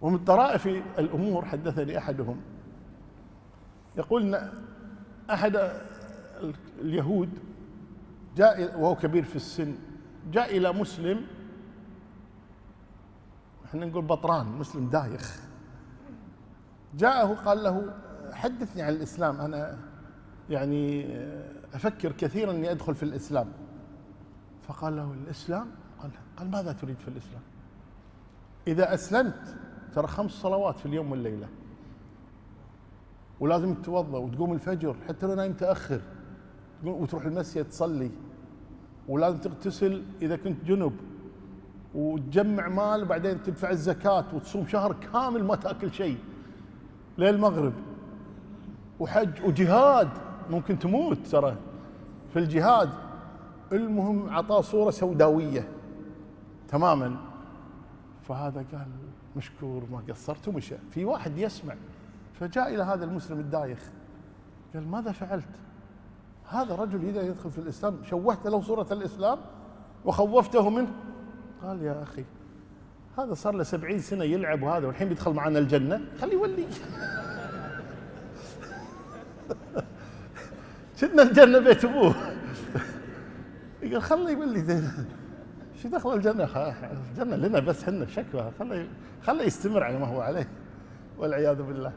ومن طرائف الأمور حدثني أحدهم يقول أن أحد اليهود جاء وهو كبير في السن، جاء إلى مسلم، احنا نقول بطران، مسلم دايخ، جاءه قال له حدثني عن الإسلام، أنا يعني أفكر كثيرا أني أدخل في الإسلام. فقال له الإسلام؟ قال ماذا تريد في الإسلام؟ إذا أسلمت ترى 5 صلوات في اليوم والليلة، ولازم تتوضأ وتقوم الفجر حتى لو نايم تأخر، وتروح المسجد تصلي، ولازم تغتسل إذا كنت جنب، وتجمع مال وبعدين تدفع الزكاة، وتصوم شهر كامل ما تأكل شيء ليل المغرب، وحج وجهاد، ممكن تموت ترى في الجهاد. المهم عطاه صورة سوداوية تماما. فهذا قال مشكور ما قصرت ومشى. في واحد يسمع فجاء إلى هذا المسلم الدايخ قال ماذا فعلت؟ هذا رجل إذا يدخل في الإسلام شوهت له صورة الإسلام وخوفته منه. قال يا أخي هذا صار له 70 سنة يلعب وهذا، والحين بيدخل معنا الجنة، خليه يولي. شدنا الجنة بيت أبوه. يقول خليه يولي، شو دخل الجنة؟ الجنة لنا بس، حنا شكوى، خليه يستمر على ما هو عليه، والعياذ بالله.